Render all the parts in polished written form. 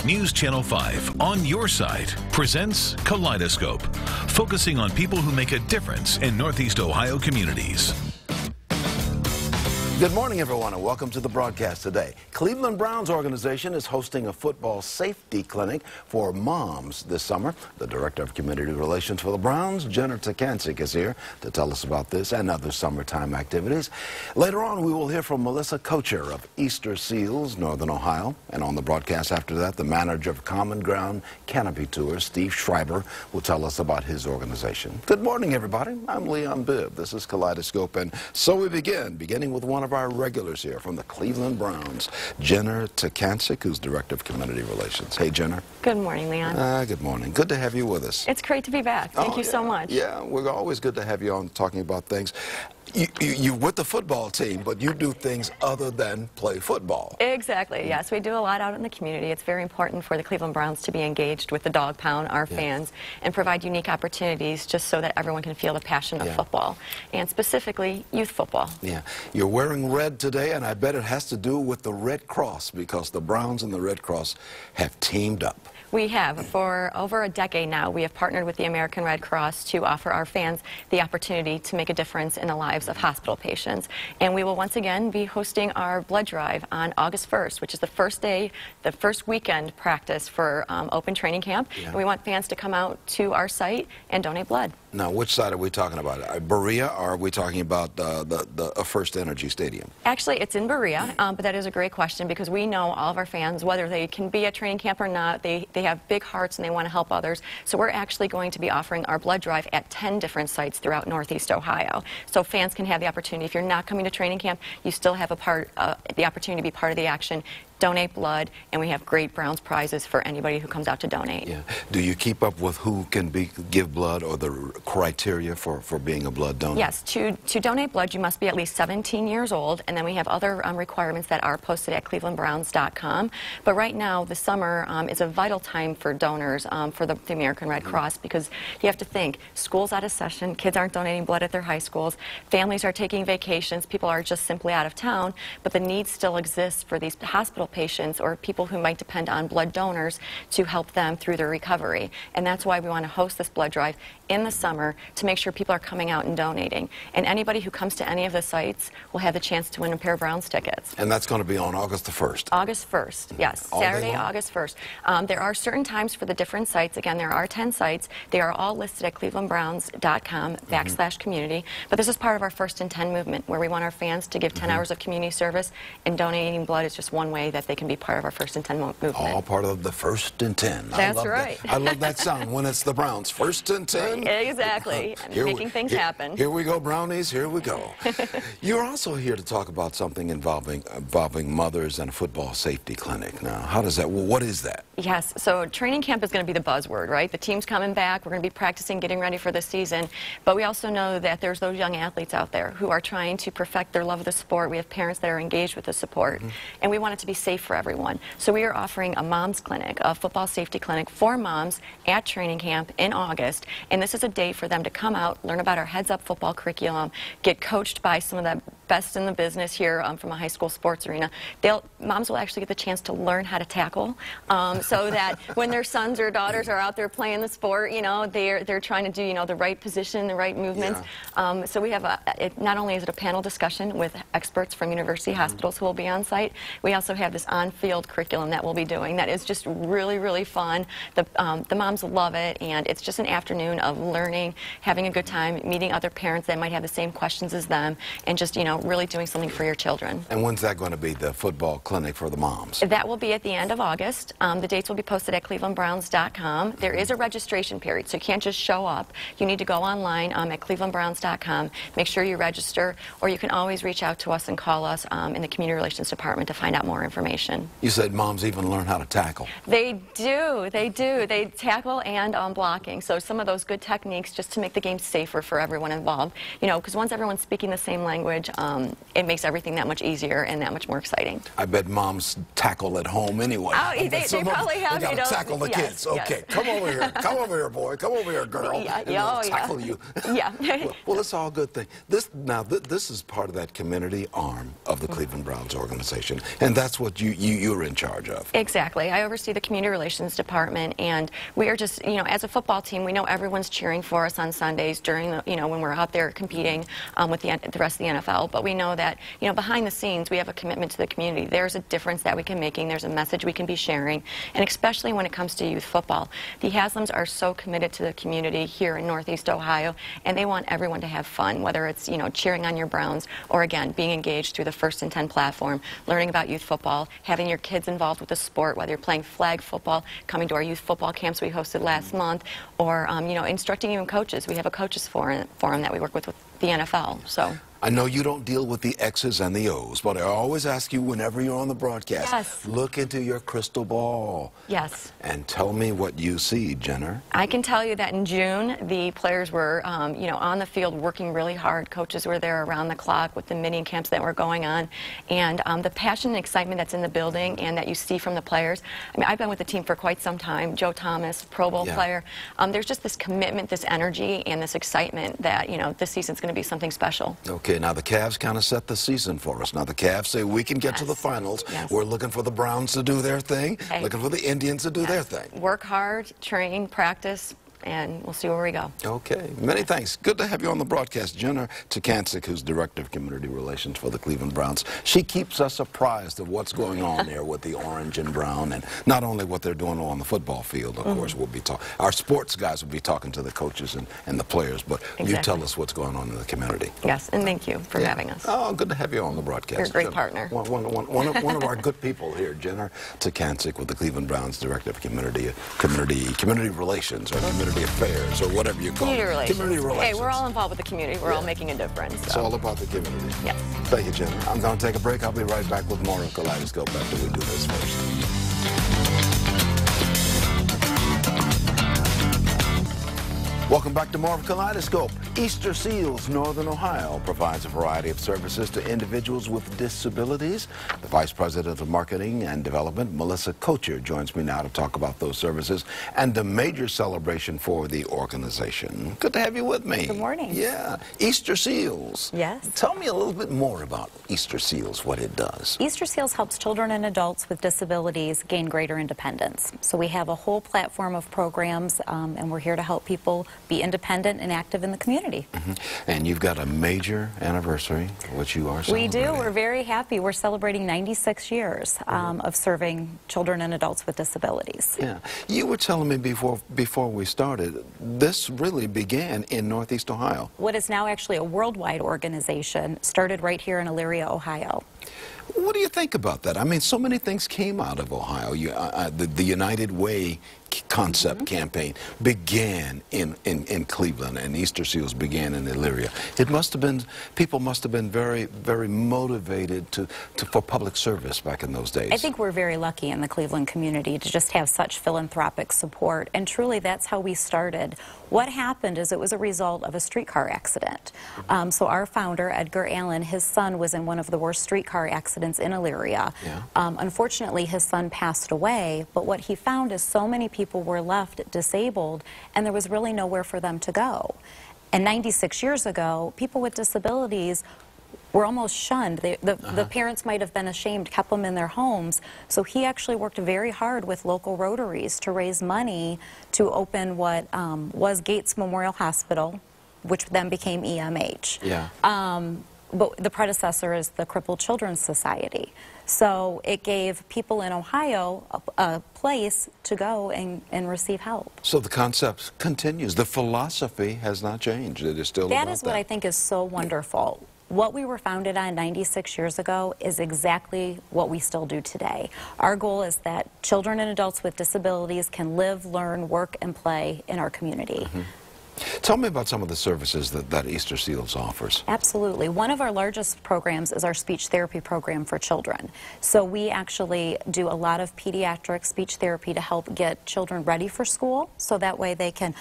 News Channel 5 on your side presents Kaleidoscope, focusing on people who make a difference in Northeast Ohio communities. Good morning, everyone, and welcome to the broadcast today. Cleveland Browns organization is hosting a football safety clinic for moms this summer. The Director of Community Relations for the Browns, Jenna Takancic, is here to tell us about this and other summertime activities. Later on, we will hear from Melissa Kocher of Easter Seals, Northern Ohio. And on the broadcast after that, the manager of Common Ground Canopy Tours, Steve Schreiber, will tell us about his organization. Good morning, everybody. I'm Leon Bibb. This is Kaleidoscope, and so we beginning with one of our regulars here from the Cleveland Browns, Jenna Takancic, who's Director of Community Relations. Hey, Jenna. Good morning, Leon. Good morning. Good to have you with us. It's great to be back. Thank you so much. Yeah, we're always good to have you on talking about things. You're with the football team, but you do things other than play football. Exactly, yes. We do a lot out in the community. It's very important for the Cleveland Browns to be engaged with the dog pound, our fans, and provide unique opportunities just so that everyone can feel the passion of football, and specifically youth football. Yeah. You're wearing red today, and I bet it has to do with the Red Cross, because the Browns and the Red Cross have teamed up. We have. For over a decade now, we have partnered with the American Red Cross to offer our fans the opportunity to make a difference in the lives of hospital patients. And we will once again be hosting our blood drive on August 1st, which is the first day, the first weekend practice for open training camp. And we want fans to come out to our site and donate blood. Now, which side are we talking about? Berea, or are we talking about the First Energy Stadium? Actually, it's in Berea, but that is a great question, because we know all of our fans, whether they can be at training camp or not, they have big hearts and they want to help others. So we're actually going to be offering our blood drive at 10 different sites throughout Northeast Ohio. So fans can have the opportunity. If you're not coming to training camp, you still have the opportunity to be part of the action. Donate blood, and we have great Browns prizes for anybody who comes out to donate. Yeah. Do you keep up with who can give blood, or the criteria for being a blood donor? Yes. To donate blood, you must be at least 17 years old, and then we have other requirements that are posted at clevelandbrowns.com. But right now, the summer is a vital time for donors for the American Red Cross, because you have to think, school's out of session, kids aren't donating blood at their high schools, families are taking vacations, people are just simply out of town, but the need still exists for these hospital patients or people who might depend on blood donors to help them through their recovery. And that's why we want to host this blood drive in the summer, to make sure people are coming out and donating. And anybody who comes to any of the sites will have the chance to win a pair of Browns tickets. And that's going to be on August the 1st? August 1st, yes. Saturday, August 1st. There are certain times for the different sites. Again, there are 10 sites. They are all listed at clevelandbrowns.com/community. But this is part of our First and 10 movement, where we want our fans to give 10 hours of community service, and donating blood is just one way that they can be part of our First and 10 movement. All part of the First and 10. That's right. I love that sound when it's the Browns. First and 10. Exactly. Making things happen. Here we go, Brownies. Here we go. You're also here to talk about something involving mothers and a football safety clinic. Now, how does that? Well, what is that? Yes. So training camp is going to be the buzzword, right? The team's coming back. We're going to be practicing, getting ready for the season. But we also know that there's those young athletes out there who are trying to perfect their love of the sport. We have parents that are engaged with the sport, and we want it to be safe for everyone. So we are offering a mom's clinic, a football safety clinic for moms at training camp in August. And this is a day for them to come out, learn about our heads-up football curriculum, get coached by some of the best in the business here from a high school sports arena. Moms will actually get the chance to learn how to tackle, so that when their sons or daughters are out there playing the sport, you know, they're trying to do, you know, the right position, the right movements. So we have not only is it a panel discussion with experts from university hospitals who will be on site, we also have this on-field curriculum that we'll be doing that is just really, really fun. The moms love it, and it's just an afternoon of learning, having a good time, meeting other parents that might have the same questions as them, and just, you know, really doing something for your children. And when's that going to be, the football clinic for the moms? That will be at the end of August. The dates will be posted at clevelandbrowns.com. There is a registration period, so you can't just show up. You need to go online at clevelandbrowns.com, make sure you register, or you can always reach out to us and call us in the Community Relations Department to find out more information. You said moms even learn how to tackle. They do. They do. They tackle and blocking. So some of those good techniques just to make the game safer for everyone involved. You know, because once everyone's speaking the same language, it makes everything that much easier and that much more exciting. I bet moms tackle at home anyway. Oh, they probably have. They gotta tackle the kids. Okay, come over here. Come over here, boy. Come over here, girl. Yeah, and they'll tackle you. Yeah. Well, it's all a good thing. This is part of that community arm of the Cleveland Browns organization, and that's what you're in charge of. Exactly. I oversee the community relations department, and we are just, as a football team, we know everyone's cheering for us on Sundays during the, when we're out there competing with the rest of the NFL. But we know that, behind the scenes, we have a commitment to the community. There's a difference that we can make. There's a message we can be sharing, and especially when it comes to youth football. The Haslams are so committed to the community here in Northeast Ohio, and they want everyone to have fun, whether it's, cheering on your Browns or, again, being engaged through the First and 10 platform, learning about youth football, having your kids involved with the sport, whether you're playing flag football, coming to our youth football camps we hosted last month, or, instructing even coaches. We have a coaches forum that we work with the NFL. So I know you don't deal with the X's and the O's, but I always ask you whenever you're on the broadcast, yes, look into your crystal ball. Yes. And tell me what you see, Jenner. I can tell you that in June, the players were, on the field working really hard. Coaches were there around the clock with the mini camps that were going on. And the passion and excitement that's in the building and that you see from the players. I mean, I've been with the team for quite some time. Joe Thomas, Pro Bowl player. There's just this commitment, this energy, and this excitement that, this season's going to be something special. Okay, now the Cavs kind of set the season for us. Now the Cavs say we can get to the finals. Yes. We're looking for the Browns to do their thing, looking for the Indians to do their thing. Work hard, train, practice, and we'll see where we go. Okay. Many thanks. Good to have you on the broadcast. Jenner Takancic, who's Director of Community Relations for the Cleveland Browns. She keeps us apprised of what's going on there with the orange and brown, and not only what they're doing on the football field, of course, we'll be talking. Our sports guys will be talking to the coaches and the players, but you tell us what's going on in the community. Yes, and thank you for having us. Oh, good to have you on the broadcast. You're a great partner. One of our good people here, Jenner Takancic with the Cleveland Browns, Director of Community Relations or Community Affairs or whatever you call it. Community relations. Hey, we're all involved with the community. We're all making a difference. So. It's all about the community. Yes. Thank you, Jenner. I'm going to take a break. I'll be right back with more of Kaleidoscope after we do this first. Welcome back to more of Kaleidoscope. Easter Seals Northern Ohio provides a variety of services to individuals with disabilities. The Vice President of Marketing and Development, Melissa Kocher, joins me now to talk about those services and the major celebration for the organization. Good to have you with me. Good morning. Yeah. Easter Seals. Yes. Tell me a little bit more about Easter Seals, what it does. Easter Seals helps children and adults with disabilities gain greater independence. So we have a whole platform of programs, and we're here to help people be independent and active in the community. And you've got a major anniversary, which you are celebrating. We do. We're very happy. We're celebrating 96 years of serving children and adults with disabilities. Yeah. You were telling me before we started, this really began in Northeast Ohio. What is now actually a worldwide organization started right here in Elyria, Ohio. What do you think about that? I mean, so many things came out of Ohio. The United Way concept campaign began in Cleveland, and Easter Seals began in Elyria. It must have been, people must have been very, very motivated for public service back in those days. I think we're very lucky in the Cleveland community to just have such philanthropic support, and truly that's how we started. What happened is it was a result of a streetcar accident. So our founder, Edgar Allen, his son was in one of the worst streetcar accidents in Elyria. Unfortunately, his son passed away, but what he found is so many people were left disabled, and there was really nowhere for them to go. And 96 years ago, people with disabilities were almost shunned. The parents might have been ashamed, kept them in their homes. So he actually worked very hard with local Rotaries to raise money to open what was Gates Memorial Hospital, which then became EMH. But the predecessor is the Crippled Children's Society. So it gave people in Ohio a place to go and receive help. So the concept continues. The philosophy has not changed. It is still about that. That is what I think is so wonderful. What we were founded on 96 years ago is exactly what we still do today. Our goal is that children and adults with disabilities can live, learn, work, and play in our community. Tell me about some of the services that Easter Seals offers. Absolutely. One of our largest programs is our speech therapy program for children. So we actually do a lot of pediatric speech therapy to help get children ready for school, so that way they can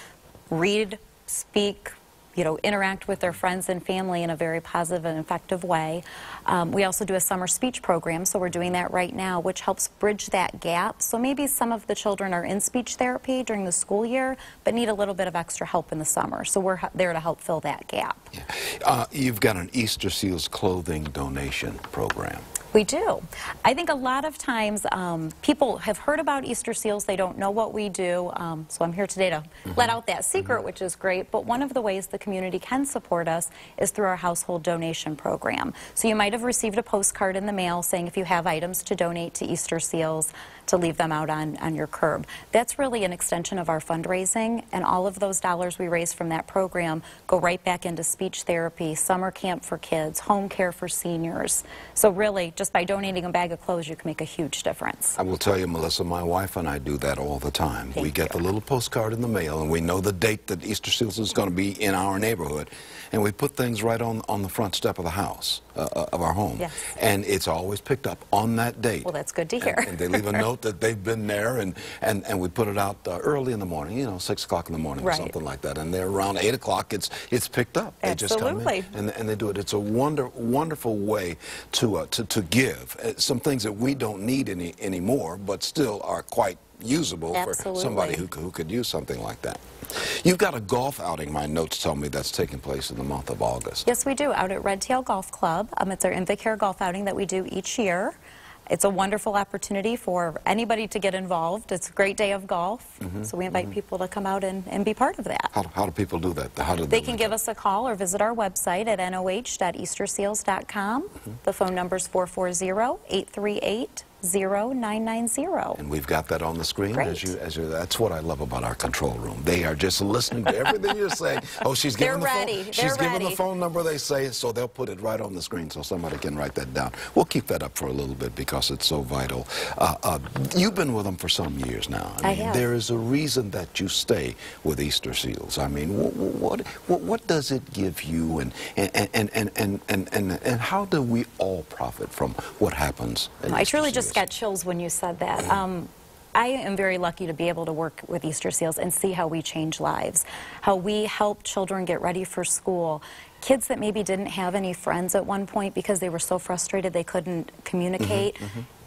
read, speak, interact with their friends and family in a very positive and effective way. We also do a summer speech program, so we're doing that right now, which helps bridge that gap. So maybe some of the children are in speech therapy during the school year, but need a little bit of extra help in the summer. So we're there to help fill that gap. Yeah. You've got an Easter Seals clothing donation program. We do. I think a lot of times people have heard about Easter Seals. They don't know what we do. So I'm here today to let out that secret, which is great. But one of the ways the community can support us is through our household donation program. So you might have received a postcard in the mail saying if you have items to donate to Easter Seals, to leave them out on your curb. That's really an extension of our fundraising, and all of those dollars we raise from that program go right back into speech therapy, summer camp for kids, home care for seniors. So really, just by donating a bag of clothes, you can make a huge difference. I will tell you, Melissa, my wife and I do that all the time. We get the little postcard in the mail, and we know the date that Easter Seals is going to be in our neighborhood, and we put things right on the front step of the house, of our home. Yes. And it's always picked up on that date. Well, that's good to hear. And they leave a note that they've been there, and we put it out early in the morning, 6 o'clock in the morning or something like that. And they're around 8 o'clock, it's picked up. They just come in and they do it. It's a wonderful way to give. Some things that we don't need anymore, but still are quite usable for somebody who could use something like that. You've got a golf outing, my notes tell me, that's taking place in the month of August. Yes, we do, out at Red Tail Golf Club. It's our Invacare golf outing that we do each year. It's a wonderful opportunity for anybody to get involved. It's a great day of golf, so we invite people to come out and be part of that. How do people do that? They can give us a call or visit our website at noh.easterseals.com. The phone number is 440-838-0990. And we've got that on the screen. That's what I love about our control room. They are just listening to everything you're saying. Oh, she's giving the phone. She's giving the phone number, they say, so they'll put it right on the screen so somebody can write that down. We'll keep that up for a little bit because it's so vital. You've been with them for some years now. I mean, there is a reason that you stay with Easter Seals. I mean, what does it give you, and how do we all profit from what happens? I truly just got chills when you said that. I am very lucky to be able to work with Easter Seals and see how we change lives, how we help children get ready for school. Kids that maybe didn't have any friends at one point because they were so frustrated they couldn't communicate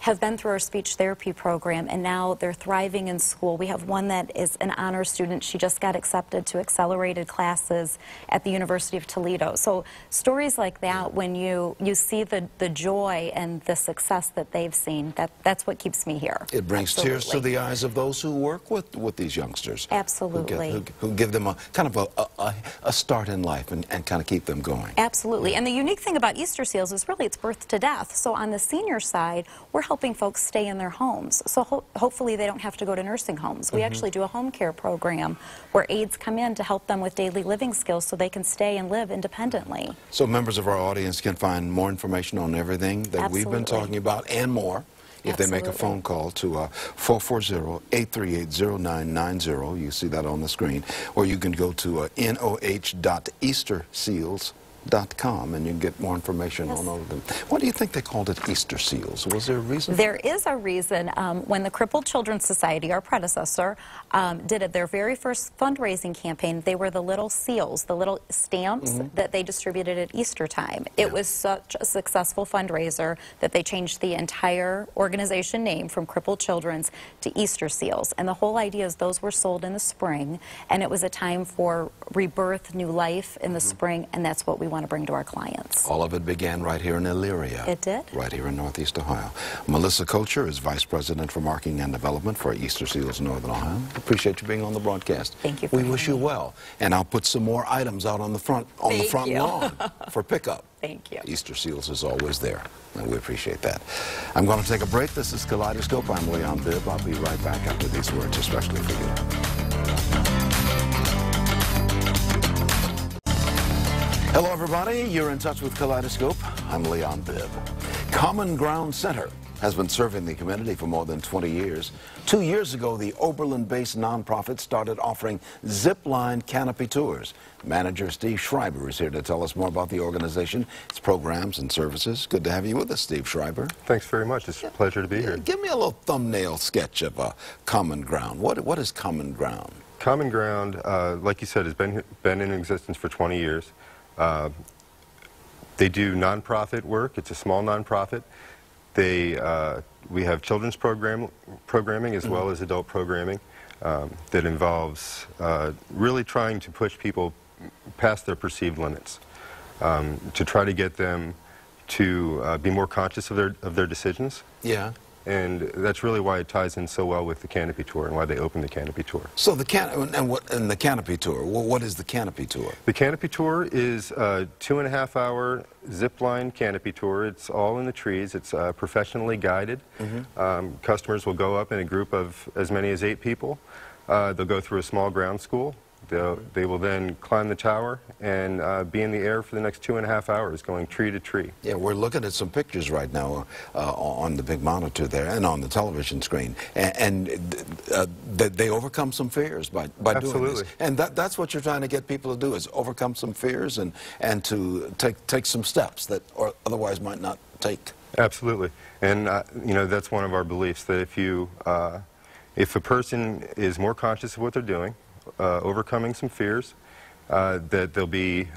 have been through our speech therapy program, and now they're thriving in school. We have one that is an honor student. She just got accepted to accelerated classes at the University of Toledo. So stories like that, when you see the joy and the success that they've seen, that's what keeps me here. It brings tears to the eyes of those who work with these youngsters. Absolutely. Who give them a kind of a start in life and kind of keep them going. Absolutely. And the unique thing about Easter Seals is really it's birth to death. So on the senior side, we're helping folks stay in their homes. So hopefully they don't have to go to nursing homes. We actually do a home care program where aides come in to help them with daily living skills so they can stay and live independently. So members of our audience can find more information on everything that we've been talking about and more if they make a phone call to 440-838-0990. You see that on the screen. Or you can go to noh.easterseals.com and you can get more information on all of them. Why do you think they called it Easter Seals? Was there a reason? There is a reason. When the Crippled Children's Society, our predecessor, did their very first fundraising campaign, they were the little seals, the little stamps that they distributed at Easter time. It was such a successful fundraiser that they changed the entire organization name from Crippled Children's to Easter Seals. And the whole idea is those were sold in the spring, and it was a time for rebirth, new life in the spring, and that's what we want to bring to our clients. All of it began right here in Elyria. It did. Right here in Northeast Ohio. Melissa Kocher is Vice President for Marketing and Development for Easter Seals Northern Ohio. Appreciate you being on the broadcast. Thank you for We wish you well. And I'll put some more items out on the front lawn for pickup. Thank you. Easter Seals is always there, and we appreciate that. I'm going to take a break. This is Kaleidoscope. I'm Leon Bibb. I'll be right back after these words, especially for you. Hello, everybody. You're in touch with Kaleidoscope. I'm Leon Bibb. Common Ground Center has been serving the community for more than 20 years. 2 years ago, the Oberlin-based nonprofit started offering zip-line canopy tours. Manager Steve Schreiber is here to tell us more about the organization, its programs and services. Good to have you with us, Steve Schreiber. Thanks very much. It's a pleasure to be here. Give me a little thumbnail sketch of Common Ground. What is Common Ground? Common Ground, like you said, has been in existence for 20 years. They do nonprofit work. It's a small nonprofit. We have children's programming as well as adult programming that involves really trying to push people past their perceived limits, to try to get them to be more conscious of their decisions. Yeah. And that's really why it ties in so well with the Canopy Tour and why they opened the Canopy Tour. So the the Canopy Tour, what is the Canopy Tour? The Canopy Tour is a 2.5-hour zip line canopy tour. It's all in the trees. It's professionally guided. Customers will go up in a group of as many as 8 people. They'll go through a small ground school. They will then climb the tower and be in the air for the next 2.5 hours, going tree to tree. Yeah, we're looking at some pictures right now on the big monitor there and on the television screen, and they overcome some fears by doing this. And that's what you're trying to get people to do, is overcome some fears and to take some steps that otherwise might not take. Absolutely, and you know, that's one of our beliefs, that if a person is more conscious of what they're doing, overcoming some fears, that they'll be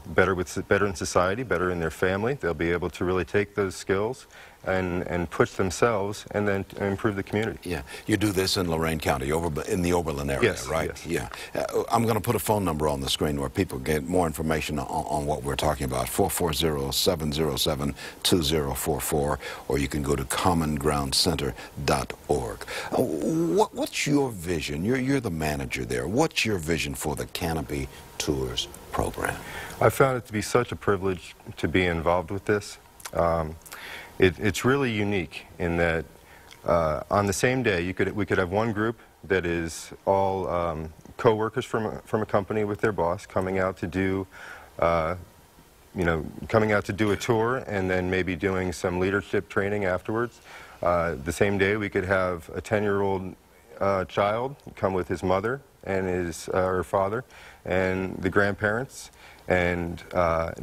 better in society, better in their family. They'll be able to really take those skills and push themselves and then improve the community. Yeah, you do this in Lorain County, in the Oberlin area, yes, right? Yes. Yeah. I'm going to put a phone number on the screen where people get more information on what we're talking about, 440-707-2044, or you can go to commongroundcenter.org. What's your vision? You're the manager there. What's your vision for the Canopy Tours program? I found it to be such a privilege to be involved with this. It's really unique in that on the same day we could have one group that is all co-workers from a company with their boss coming out to do coming out to do a tour and then maybe doing some leadership training afterwards. The same day we could have a 10-year-old child come with his mother and her father and the grandparents and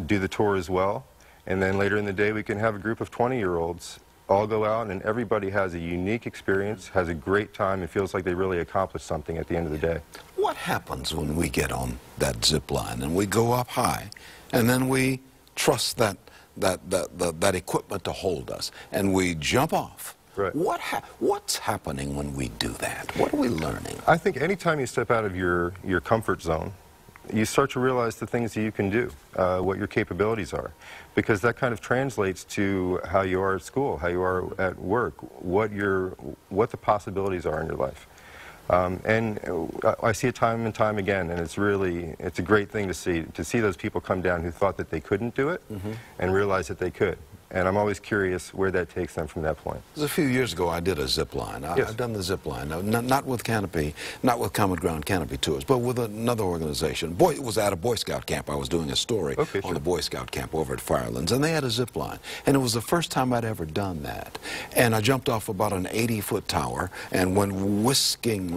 do the tour as well. And then later in the day we can have a group of 20-year-olds all go out, and everybody has a unique experience, has a great time, and feels like they really accomplished something at the end of the day. What happens when we get on that zip line and we go up high and then we trust that equipment to hold us and we jump off? Right. What's happening when we do that? What are we learning? I think anytime you step out of your comfort zone, you start to realize the things that you can do, what your capabilities are, because that kind of translates to how you are at school, how you are at work, what the possibilities are in your life. And I see it time and time again, and it's a great thing to see those people come down who thought that they couldn't do it and realize that they could. And I'm always curious where that takes them from that point. A few years ago, I did a zip line. Yes. I've done the zip line, not with Canopy, not with Common Ground Canopy Tours, but with another organization. It was at a Boy Scout camp. I was doing a story on the Boy Scout camp over at Firelands, and they had a zip line. And it was the first time I'd ever done that. And I jumped off about an 80-foot tower and went whisking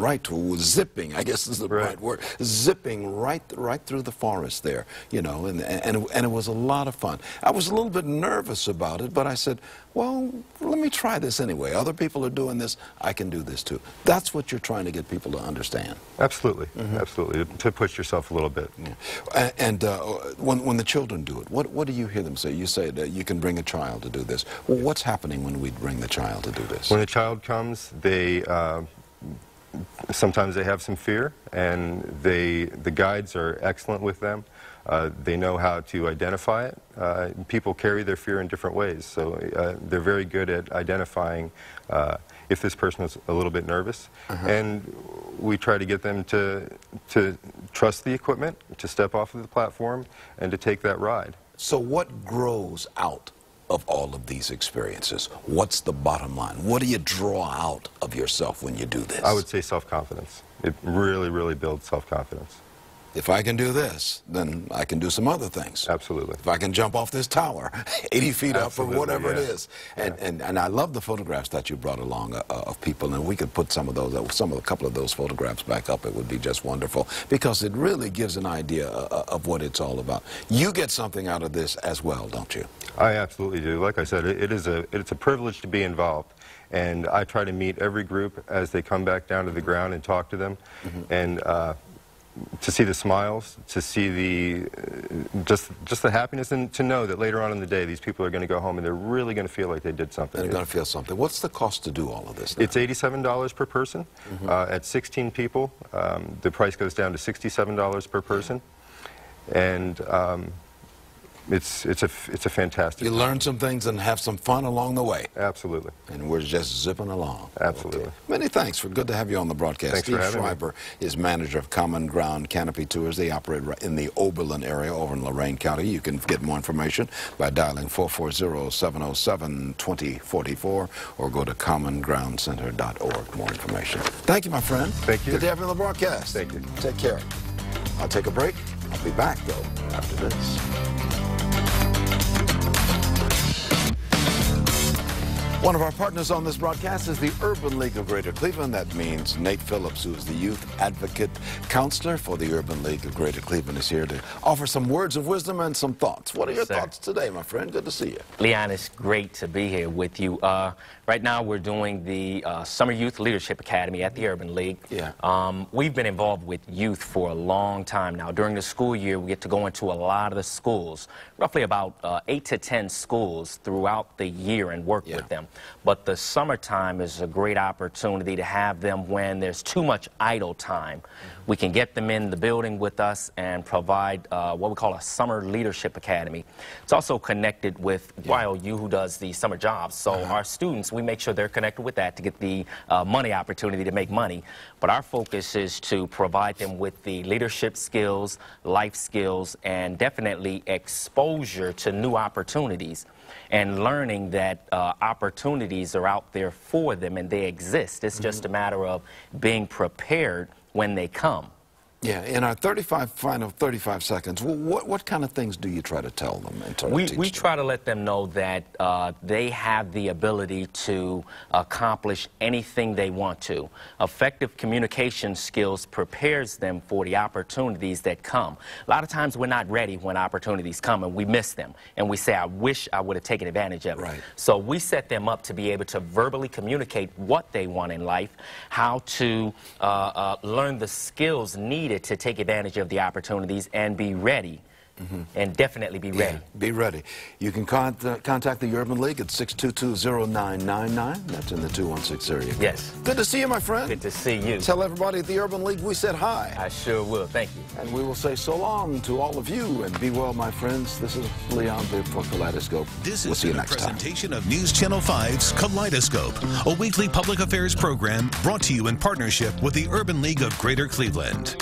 zipping, I guess is the right word, zipping right through the forest there, you know, and it was a lot of fun. I was a little bit nervous about it, but I said, well, let me try this anyway. Other people are doing this, I can do this too. That's what you're trying to get people to understand. Absolutely, absolutely, to push yourself a little bit. Yeah. And when the children do it, what do you hear them say? You say that you can bring a child to do this. Well, what's happening when we bring the child to do this? When a child comes, sometimes they have some fear, and the guides are excellent with them. They know how to identify it. People carry their fear in different ways, so they're very good at identifying if this person is a little bit nervous. And we try to get them to trust the equipment, to step off of the platform, and to take that ride. So what grows out of all of these experiences? What's the bottom line? What do you draw out of yourself when you do this? I would say self-confidence. It really, really builds self-confidence. If I can do this, then I can do some other things. Absolutely. If I can jump off this tower 80 feet up or whatever it is. Yeah. And I love the photographs that you brought along of people, and we could put a couple of those photographs back up. It would be just wonderful, because it really gives an idea of what it's all about. You get something out of this as well, don't you? I absolutely do. Like I said, it's a privilege to be involved. And I try to meet every group as they come back down to the ground and talk to them. And to see the smiles, to see the just the happiness, and to know that later on in the day these people are going to go home and they're really going to feel like they did something. They're going to feel something. What's the cost to do all of this now? It's $87 per person. At 16 people, the price goes down to $67 per person. And it's a fantastic. You learn some things and have some fun along the way. Absolutely. And we're just zipping along. Absolutely. Okay. Many thanks. Good to have you on the broadcast. Thanks Steve for having Schreiber is manager of Common Ground Canopy Tours. They operate in the Oberlin area over in Lorain County. You can get more information by dialing 440-707-2044 or go to commongroundcenter.org. More information. Thank you, my friend. Thank you. Good to have you on the broadcast. Thank you. Take care. I'll take a break. I'll be back, though, after this. One of our partners on this broadcast is the Urban League of Greater Cleveland. That means Nate Phillips, who is the youth advocate counselor for the Urban League of Greater Cleveland, is here to offer some words of wisdom and some thoughts. What are your thoughts today, my friend? Good to see you. Leon, it's great to be here with you. Right now we're doing the Summer Youth Leadership Academy at the Urban League. Yeah. We've been involved with youth for a long time now. During the school year, we get to go into a lot of the schools, roughly about 8 to 10 schools throughout the year, and work with them. But the summertime is a great opportunity to have them when there's too much idle time. We can get them in the building with us and provide what we call a Summer Leadership Academy. It's also connected with YOU, who does the summer jobs. So our students, we make sure they're connected with that to get the money opportunity to make money. But our focus is to provide them with the leadership skills, life skills, and definitely exposure to new opportunities, and learning that opportunities are out there for them and they exist. It's just a matter of being prepared when they come. Yeah, in our final 35 seconds, what kind of things do you try to tell them? And We try to let them know that they have the ability to accomplish anything they want to. Effective communication skills prepares them for the opportunities that come. A lot of times we're not ready when opportunities come and we miss them. And we say, I wish I would have taken advantage of it. Right. So we set them up to be able to verbally communicate what they want in life, how to learn the skills needed to take advantage of the opportunities and be ready. And definitely be ready. Yeah, be ready. You can contact the Urban League at 622-0999. That's in the 216 area. Yes. Good to see you, my friend. Good to see you. Tell everybody at the Urban League we said hi. I sure will. Thank you. And we will say so long to all of you, and be well, my friends. This is Leon Bibb for Kaleidoscope. This We'll has see you been a next time. presentation of News Channel 5's Kaleidoscope, a weekly public affairs program brought to you in partnership with the Urban League of Greater Cleveland.